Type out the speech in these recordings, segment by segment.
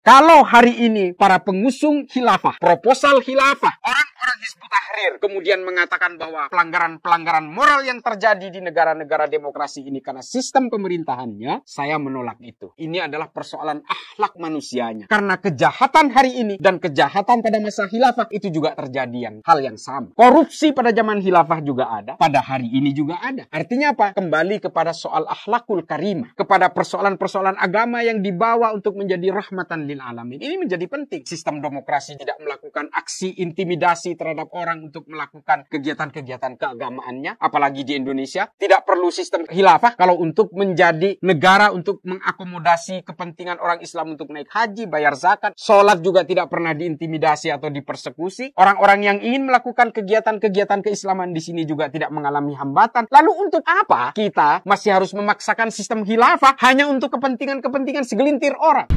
Kalau hari ini para pengusung khilafah, proposal khilafah, orang-orang Hizbut Tahrir kemudian mengatakan bahwa pelanggaran-pelanggaran moral yang terjadi di negara-negara demokrasi ini karena sistem pemerintahannya, saya menolak itu. Ini adalah persoalan akhlak manusianya. Karena kejahatan hari ini dan kejahatan pada masa khilafah itu juga terjadi hal yang sama. Korupsi pada zaman khilafah juga ada, pada hari ini juga ada. Artinya apa? Kembali kepada soal akhlakul karimah, kepada persoalan-persoalan agama yang dibawa untuk menjadi rahmatan lil alamin. Ini menjadi penting. Sistem demokrasi tidak melakukan aksi intimidasi terhadap orang untuk melakukan kegiatan-kegiatan keagamaannya, apalagi di Indonesia. Tidak perlu sistem khilafah kalau untuk menjadi negara untuk mengakomodasi kepentingan orang Islam untuk naik haji, bayar zakat. Sholat juga tidak pernah diintimidasi atau dipersekusi. Orang-orang yang ingin melakukan kegiatan-kegiatan keislaman di sini juga tidak mengalami hambatan. Lalu untuk apa kita masih harus memaksakan sistem khilafah hanya untuk kepentingan-kepentingan segelintir orang?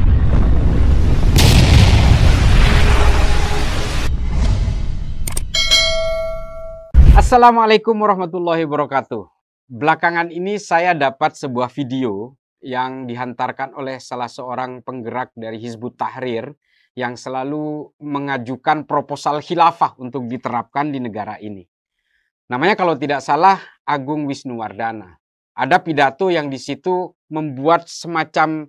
Assalamualaikum warahmatullahi wabarakatuh. Belakangan ini saya dapat sebuah video yang dihantarkan oleh salah seorang penggerak dari Hizbut Tahrir yang selalu mengajukan proposal khilafah untuk diterapkan di negara ini. Namanya kalau tidak salah Agung Wisnuwardana. Ada pidato yang di situ membuat semacam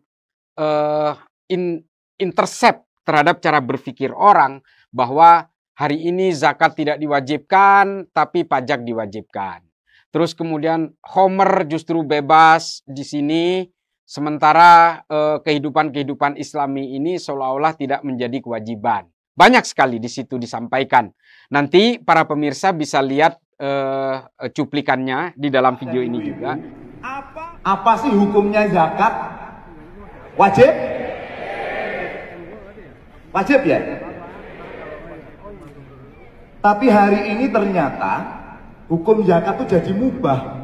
intercept terhadap cara berpikir orang bahwa hari ini zakat tidak diwajibkan, tapi pajak diwajibkan. Terus kemudian Homer justru bebas di sini, sementara kehidupan-kehidupan Islami ini seolah-olah tidak menjadi kewajiban. Banyak sekali di situ disampaikan. Nanti para pemirsa bisa lihat cuplikannya di dalam video ini juga. Apa sih hukumnya zakat? Wajib? Wajib ya? Tapi hari ini ternyata hukum zakat itu jadi mubah.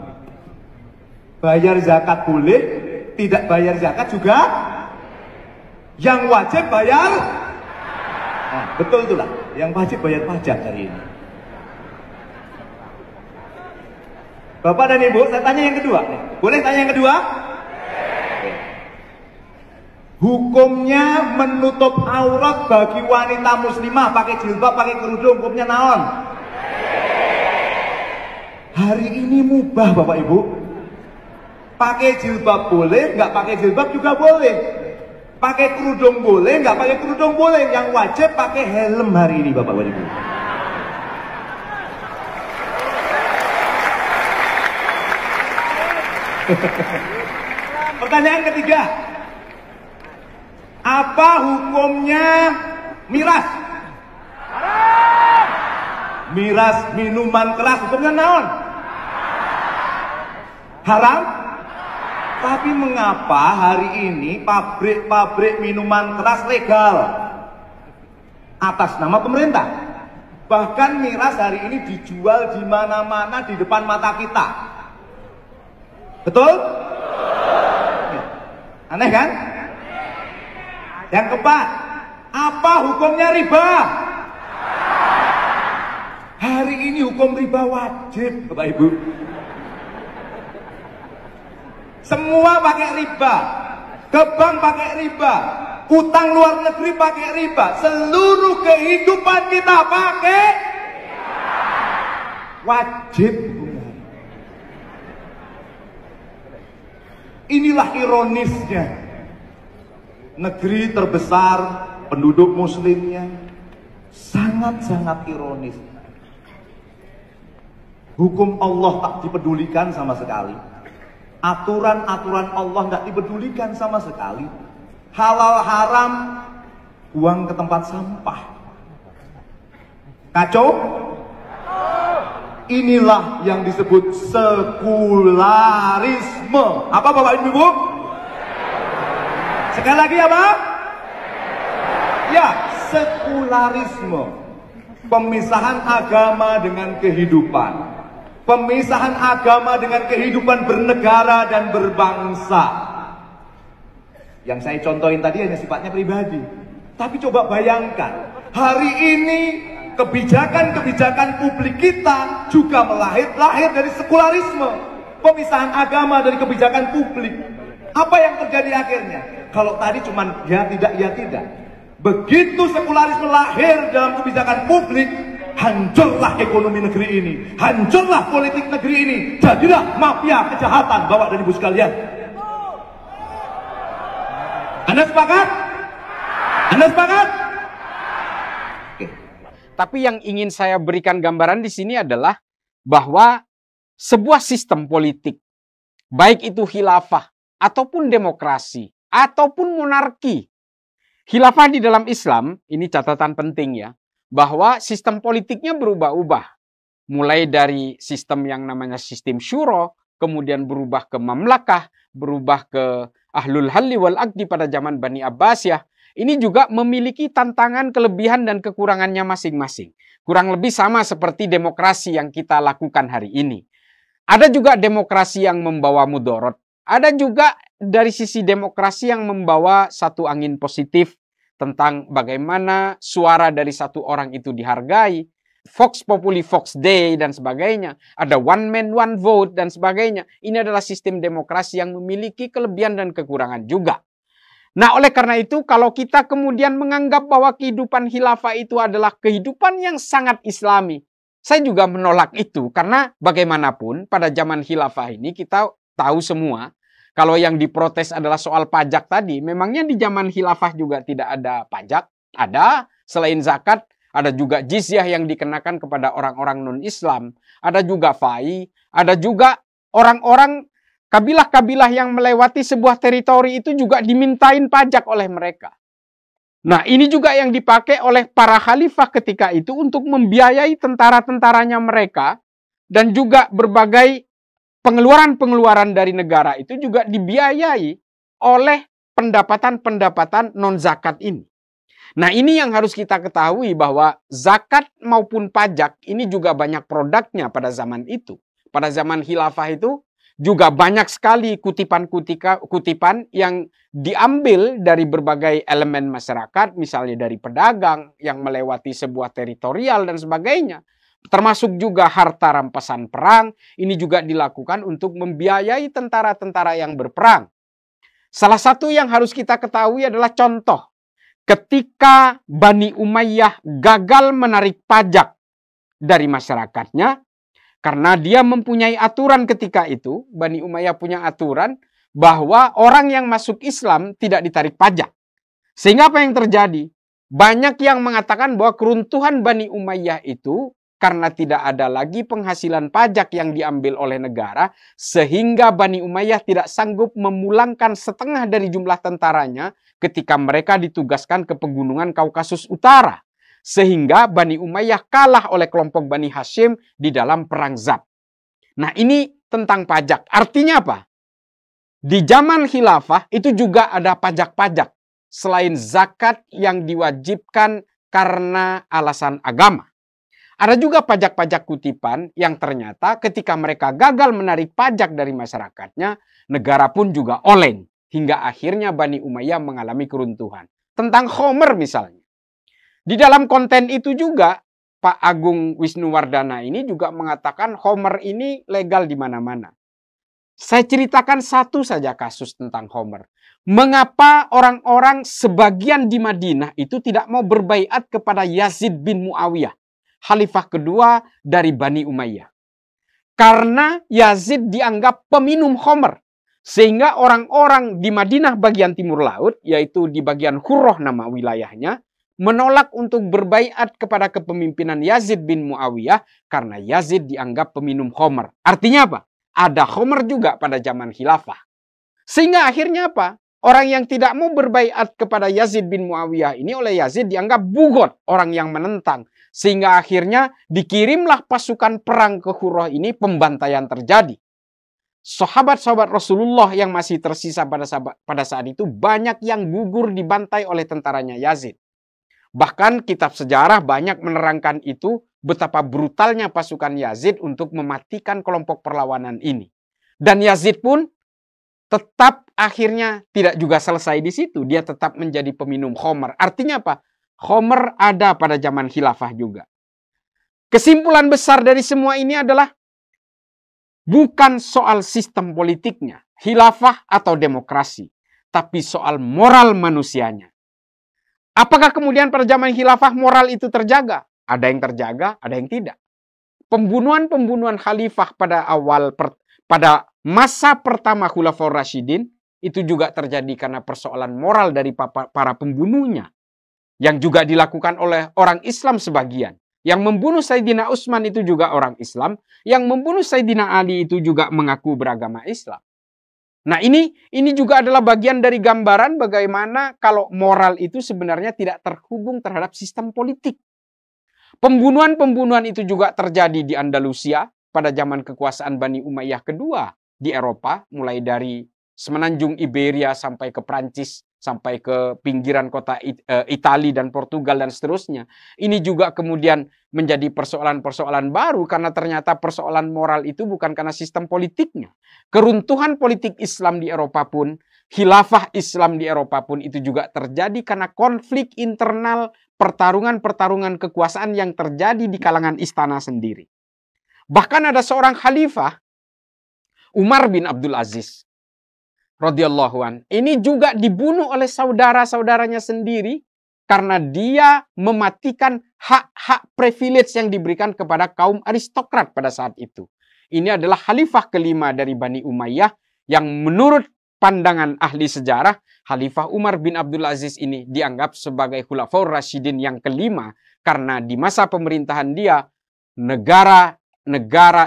Bayar zakat boleh, tidak bayar zakat juga. Yang wajib bayar. Nah, betul itulah, yang wajib bayar pajak hari ini. Bapak dan Ibu, saya tanya yang kedua. Boleh tanya yang kedua? Hukumnya menutup aurat bagi wanita muslimah pakai jilbab, pakai kerudung, hukumnya naon? Hari ini mubah Bapak Ibu. Pakai jilbab boleh, nggak pakai jilbab juga boleh. Pakai kerudung boleh, nggak pakai kerudung boleh. Yang wajib pakai helm hari ini Bapak Ibu. Pertanyaan ketiga. Apa hukumnya miras? Miras minuman keras hukumnya naon? Haram? Tapi mengapa hari ini pabrik-pabrik minuman keras legal? Atas nama pemerintah. Bahkan miras hari ini dijual di mana-mana di depan mata kita. Betul? Aneh kan? Yang keempat, apa hukumnya riba? Hari ini hukum riba wajib, Bapak Ibu. Semua pakai riba, ke bank pakai riba, utang luar negeri pakai riba, seluruh kehidupan kita pakai wajib. Inilah ironisnya. Negeri terbesar, penduduk muslimnya sangat-sangat ironis. Hukum Allah tak dipedulikan sama sekali. Aturan-aturan Allah tak dipedulikan sama sekali. Halal haram, buang ke tempat sampah. Kacau? Inilah yang disebut sekularisme. Apa Bapak Ibu? Sekali lagi apa? Ya, sekularisme. Pemisahan agama dengan kehidupan. Pemisahan agama dengan kehidupan bernegara dan berbangsa. Yang saya contohin tadi hanya sifatnya pribadi. Tapi coba bayangkan, hari ini kebijakan-kebijakan publik kita juga lahir dari sekularisme. Pemisahan agama dari kebijakan publik. Apa yang terjadi akhirnya? Kalau tadi cuman ya tidak, Begitu sekularisme lahir dalam kebijakan publik, hancurlah ekonomi negeri ini, hancurlah politik negeri ini, jadilah mafia kejahatan. Bapak dan Ibu sekalian, Anda sepakat? Anda sepakat? Oke. Tapi yang ingin saya berikan gambaran di sini adalah bahwa sebuah sistem politik, baik itu khilafah ataupun demokrasi ataupun monarki. Khilafah di dalam Islam, ini catatan penting ya, bahwa sistem politiknya berubah-ubah. Mulai dari sistem yang namanya sistem syuro, kemudian berubah ke mamlakah, berubah ke ahlul halli wal aqdi pada zaman Bani Abbasiyah. Ini juga memiliki tantangan, kelebihan, dan kekurangannya masing-masing. Kurang lebih sama seperti demokrasi yang kita lakukan hari ini. Ada juga demokrasi yang membawa mudorot. Ada juga dari sisi demokrasi yang membawa satu angin positif tentang bagaimana suara dari satu orang itu dihargai. Vox populi, vox dei, dan sebagainya. Ada one man, one vote, dan sebagainya. Ini adalah sistem demokrasi yang memiliki kelebihan dan kekurangan juga. Nah, oleh karena itu, kalau kita kemudian menganggap bahwa kehidupan khilafah itu adalah kehidupan yang sangat islami, saya juga menolak itu. Karena bagaimanapun, pada zaman khilafah ini kita tahu semua, kalau yang diprotes adalah soal pajak tadi, memangnya di zaman khilafah juga tidak ada pajak? Ada, selain zakat, ada juga jizyah yang dikenakan kepada orang-orang non-Islam. Ada juga fai, ada juga orang-orang kabilah-kabilah yang melewati sebuah teritori itu juga dimintain pajak oleh mereka. Nah, ini juga yang dipakai oleh para khalifah ketika itu untuk membiayai tentara-tentaranya mereka, dan juga berbagai pengeluaran-pengeluaran dari negara itu juga dibiayai oleh pendapatan-pendapatan non-zakat ini. Nah, ini yang harus kita ketahui bahwa zakat maupun pajak ini juga banyak produknya pada zaman itu. Pada zaman khilafah itu juga banyak sekali kutipan yang diambil dari berbagai elemen masyarakat, misalnya dari pedagang yang melewati sebuah teritorial dan sebagainya. Termasuk juga harta rampasan perang, ini juga dilakukan untuk membiayai tentara-tentara yang berperang. Salah satu yang harus kita ketahui adalah contoh, ketika Bani Umayyah gagal menarik pajak dari masyarakatnya, karena dia mempunyai aturan ketika itu, Bani Umayyah punya aturan bahwa orang yang masuk Islam tidak ditarik pajak. Sehingga apa yang terjadi? Banyak yang mengatakan bahwa keruntuhan Bani Umayyah itu karena tidak ada lagi penghasilan pajak yang diambil oleh negara, sehingga Bani Umayyah tidak sanggup memulangkan setengah dari jumlah tentaranya ketika mereka ditugaskan ke pegunungan Kaukasus Utara. Sehingga Bani Umayyah kalah oleh kelompok Bani Hashim di dalam perang Zab. Nah, ini tentang pajak. Artinya apa? Di zaman khilafah itu juga ada pajak-pajak selain zakat yang diwajibkan karena alasan agama. Ada juga pajak-pajak kutipan yang ternyata ketika mereka gagal menarik pajak dari masyarakatnya, negara pun juga oleng. Hingga akhirnya Bani Umayyah mengalami keruntuhan. Tentang khomer misalnya. Di dalam konten itu juga, Pak Agung Wisnuwardana ini juga mengatakan khomer ini legal di mana-mana. Saya ceritakan satu saja kasus tentang khomer. Mengapa orang-orang sebagian di Madinah itu tidak mau berbaiat kepada Yazid bin Muawiyah, khalifah kedua dari Bani Umayyah? Karena Yazid dianggap peminum khomer. Sehingga orang-orang di Madinah bagian timur laut, yaitu di bagian Khurroh nama wilayahnya, menolak untuk berbaiat kepada kepemimpinan Yazid bin Muawiyah karena Yazid dianggap peminum khomer. Artinya apa? Ada khomer juga pada zaman khilafah. Sehingga akhirnya apa? Orang yang tidak mau berbaiat kepada Yazid bin Muawiyah ini oleh Yazid dianggap bugot, orang yang menentang. Sehingga akhirnya dikirimlah pasukan perang ke Khurroh ini, pembantaian terjadi. Sahabat-sahabat Rasulullah yang masih tersisa pada saat itu banyak yang gugur dibantai oleh tentaranya Yazid. Bahkan kitab sejarah banyak menerangkan itu betapa brutalnya pasukan Yazid untuk mematikan kelompok perlawanan ini. Dan Yazid pun tetap akhirnya tidak juga selesai di situ. Dia tetap menjadi peminum khomer. Artinya apa? Khomer ada pada zaman khilafah juga. Kesimpulan besar dari semua ini adalah bukan soal sistem politiknya, khilafah atau demokrasi, tapi soal moral manusianya. Apakah kemudian pada zaman khilafah moral itu terjaga? Ada yang terjaga, ada yang tidak. Pembunuhan-pembunuhan khalifah pada masa pertama Khulafaur Rasyidin itu juga terjadi karena persoalan moral dari para pembunuhnya, yang juga dilakukan oleh orang Islam sebagian. Yang membunuh Sayyidina Utsman itu juga orang Islam, yang membunuh Sayyidina Ali itu juga mengaku beragama Islam. Nah, ini juga adalah bagian dari gambaran bagaimana kalau moral itu sebenarnya tidak terhubung terhadap sistem politik. Pembunuhan-pembunuhan itu juga terjadi di Andalusia pada zaman kekuasaan Bani Umayyah kedua di Eropa, mulai dari semenanjung Iberia sampai ke Prancis, sampai ke pinggiran kota Italia dan Portugal dan seterusnya. Ini juga kemudian menjadi persoalan-persoalan baru karena ternyata persoalan moral itu bukan karena sistem politiknya. Keruntuhan politik Islam di Eropa pun, khilafah Islam di Eropa pun itu juga terjadi karena konflik internal, pertarungan-pertarungan kekuasaan yang terjadi di kalangan istana sendiri. Bahkan ada seorang khalifah, Umar bin Abdul Aziz radhiyallahu an. Ini juga dibunuh oleh saudara-saudaranya sendiri karena dia mematikan hak-hak privilege yang diberikan kepada kaum aristokrat pada saat itu. Ini adalah khalifah kelima dari Bani Umayyah yang menurut pandangan ahli sejarah, Khalifah Umar bin Abdul Aziz ini dianggap sebagai Khulafaur Rasyidin yang kelima karena di masa pemerintahan dia negara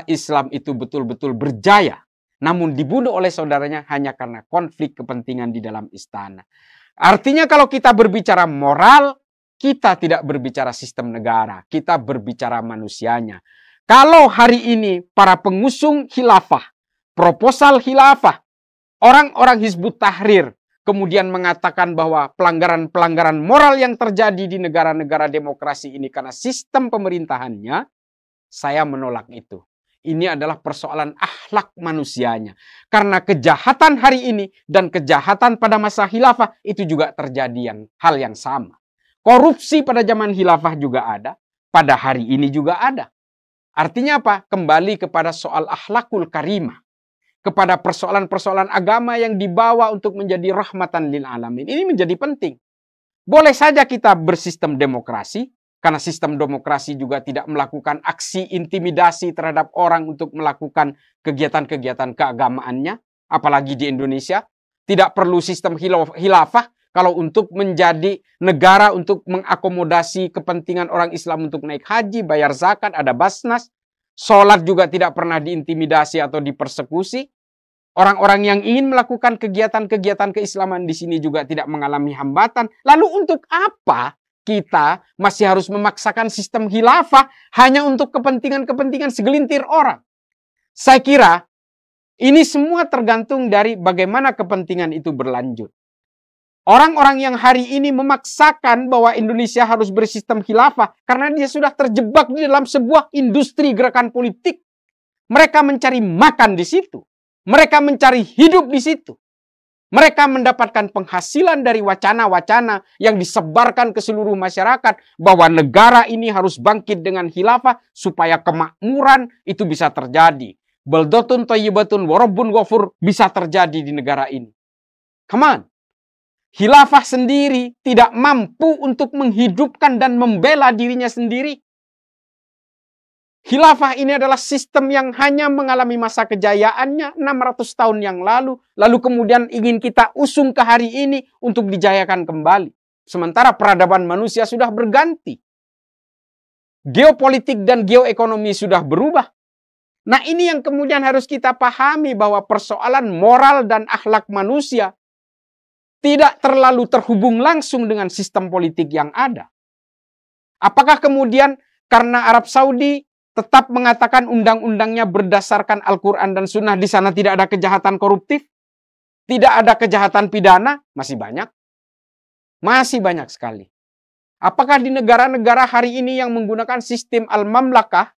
Islam itu betul-betul berjaya. Namun dibunuh oleh saudaranya hanya karena konflik kepentingan di dalam istana. Artinya kalau kita berbicara moral, kita tidak berbicara sistem negara. Kita berbicara manusianya. Kalau hari ini para pengusung khilafah, proposal khilafah, orang-orang Hizbut Tahrir kemudian mengatakan bahwa pelanggaran-pelanggaran moral yang terjadi di negara-negara demokrasi ini karena sistem pemerintahannya, saya menolak itu. Ini adalah persoalan akhlak manusianya. Karena kejahatan hari ini dan kejahatan pada masa khilafah itu juga terjadi hal yang sama. Korupsi pada zaman khilafah juga ada, pada hari ini juga ada. Artinya apa? Kembali kepada soal akhlakul karimah. Kepada persoalan-persoalan agama yang dibawa untuk menjadi rahmatan lil alamin. Ini menjadi penting. Boleh saja kita bersistem demokrasi, karena sistem demokrasi juga tidak melakukan aksi intimidasi terhadap orang untuk melakukan kegiatan-kegiatan keagamaannya. Apalagi di Indonesia. Tidak perlu sistem khilafah kalau untuk menjadi negara untuk mengakomodasi kepentingan orang Islam untuk naik haji, bayar zakat, ada basnas. Sholat juga tidak pernah diintimidasi atau dipersekusi. Orang-orang yang ingin melakukan kegiatan-kegiatan keislaman di sini juga tidak mengalami hambatan. Lalu untuk apa kita masih harus memaksakan sistem khilafah hanya untuk kepentingan-kepentingan segelintir orang? Saya kira ini semua tergantung dari bagaimana kepentingan itu berlanjut. Orang-orang yang hari ini memaksakan bahwa Indonesia harus bersistem khilafah karena dia sudah terjebak di dalam sebuah industri gerakan politik. Mereka mencari makan di situ. Mereka mencari hidup di situ. Mereka mendapatkan penghasilan dari wacana-wacana yang disebarkan ke seluruh masyarakat bahwa negara ini harus bangkit dengan khilafah supaya kemakmuran itu bisa terjadi. Baldatun thayyibatun wa rabbun ghafur bisa terjadi di negara ini. Come on. Khilafah sendiri tidak mampu untuk menghidupkan dan membela dirinya sendiri. Khilafah ini adalah sistem yang hanya mengalami masa kejayaannya 600 tahun yang lalu kemudian ingin kita usung ke hari ini untuk dijayakan kembali. Sementara peradaban manusia sudah berganti. Geopolitik dan geoekonomi sudah berubah. Nah, ini yang kemudian harus kita pahami bahwa persoalan moral dan akhlak manusia tidak terlalu terhubung langsung dengan sistem politik yang ada. Apakah kemudian karena Arab Saudi tetap mengatakan undang-undangnya berdasarkan Al-Quran dan Sunnah, di sana tidak ada kejahatan koruptif? Tidak ada kejahatan pidana? Masih banyak. Masih banyak sekali. Apakah di negara-negara hari ini yang menggunakan sistem al-mamlakah,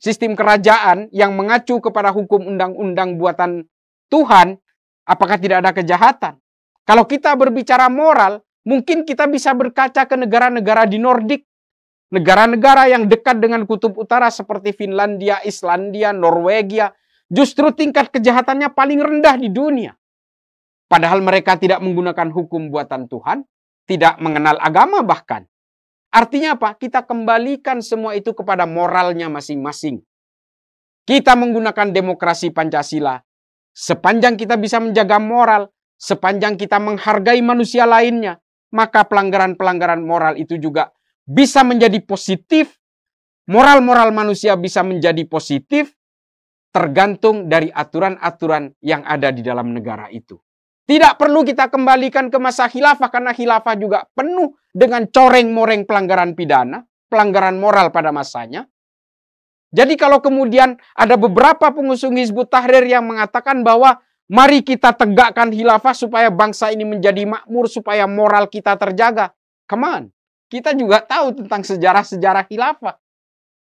sistem kerajaan yang mengacu kepada hukum undang-undang buatan Tuhan, apakah tidak ada kejahatan? Kalau kita berbicara moral, mungkin kita bisa berkaca ke negara-negara di Nordik. Negara-negara yang dekat dengan kutub utara seperti Finlandia, Islandia, Norwegia. Justru tingkat kejahatannya paling rendah di dunia. Padahal mereka tidak menggunakan hukum buatan Tuhan, tidak mengenal agama bahkan. Artinya apa? Kita kembalikan semua itu kepada moralnya masing-masing. Kita menggunakan demokrasi Pancasila. Sepanjang kita bisa menjaga moral, sepanjang kita menghargai manusia lainnya, maka pelanggaran-pelanggaran moral itu juga bisa menjadi positif. Moral-moral manusia bisa menjadi positif tergantung dari aturan-aturan yang ada di dalam negara itu. Tidak perlu kita kembalikan ke masa khilafah karena khilafah juga penuh dengan coreng-moreng pelanggaran pidana, pelanggaran moral pada masanya. Jadi kalau kemudian ada beberapa pengusung Hizbut Tahrir yang mengatakan bahwa mari kita tegakkan khilafah supaya bangsa ini menjadi makmur, supaya moral kita terjaga. Come on, kita juga tahu tentang sejarah-sejarah khilafah.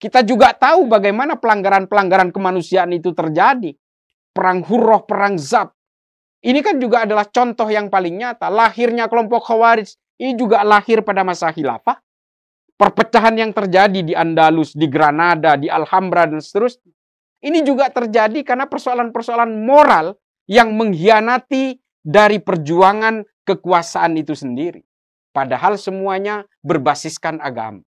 Kita juga tahu bagaimana pelanggaran-pelanggaran kemanusiaan itu terjadi. Perang Hurrah, perang Zab. Ini kan juga adalah contoh yang paling nyata. Lahirnya kelompok Khawarij ini juga lahir pada masa khilafah. Perpecahan yang terjadi di Andalus, di Granada, di Alhambra, dan seterusnya. Ini juga terjadi karena persoalan-persoalan moral yang mengkhianati dari perjuangan kekuasaan itu sendiri. Padahal semuanya berbasiskan agama.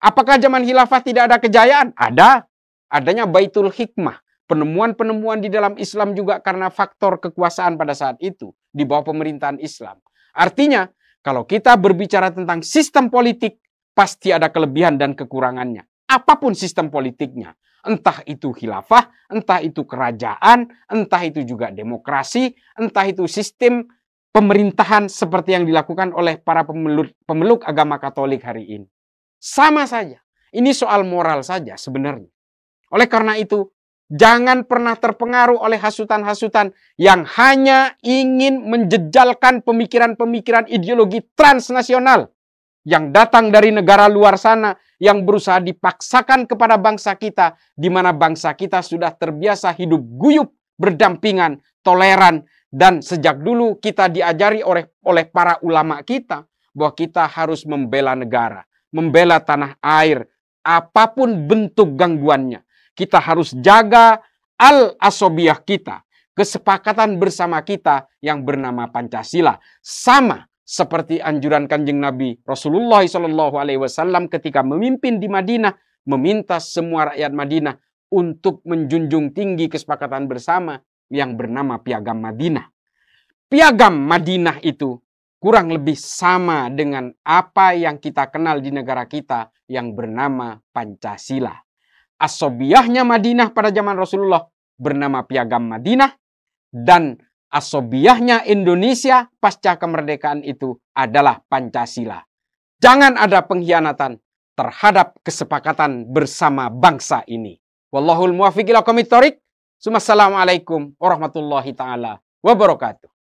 Apakah zaman khilafah tidak ada kejayaan? Ada. Adanya Baitul Hikmah. Penemuan-penemuan di dalam Islam juga karena faktor kekuasaan pada saat itu. Di bawah pemerintahan Islam. Artinya, kalau kita berbicara tentang sistem politik, pasti ada kelebihan dan kekurangannya. Apapun sistem politiknya. Entah itu khilafah, entah itu kerajaan, entah itu juga demokrasi, entah itu sistem pemerintahan seperti yang dilakukan oleh para pemeluk agama Katolik hari ini. Sama saja. Ini soal moral saja sebenarnya. Oleh karena itu, jangan pernah terpengaruh oleh hasutan-hasutan yang hanya ingin menjejalkan pemikiran-pemikiran ideologi transnasional yang datang dari negara luar sana, yang berusaha dipaksakan kepada bangsa kita, di mana bangsa kita sudah terbiasa hidup guyup, berdampingan, toleran, dan sejak dulu kita diajari oleh para ulama kita, bahwa kita harus membela negara, membela tanah air, apapun bentuk gangguannya. Kita harus jaga al-asobiyah kita, kesepakatan bersama kita yang bernama Pancasila. Sama seperti anjuran Kanjeng Nabi Rasulullah SAW ketika memimpin di Madinah, meminta semua rakyat Madinah untuk menjunjung tinggi kesepakatan bersama yang bernama Piagam Madinah. Piagam Madinah itu kurang lebih sama dengan apa yang kita kenal di negara kita yang bernama Pancasila. Asobiyahnya Madinah pada zaman Rasulullah bernama Piagam Madinah, dan asobiyahnya Indonesia pasca kemerdekaan itu adalah Pancasila. Jangan ada pengkhianatan terhadap kesepakatan bersama bangsa ini. Wallahul muwaffiq ila aqwamit thoriq. Assalamualaikum warahmatullahi taala wabarakatuh.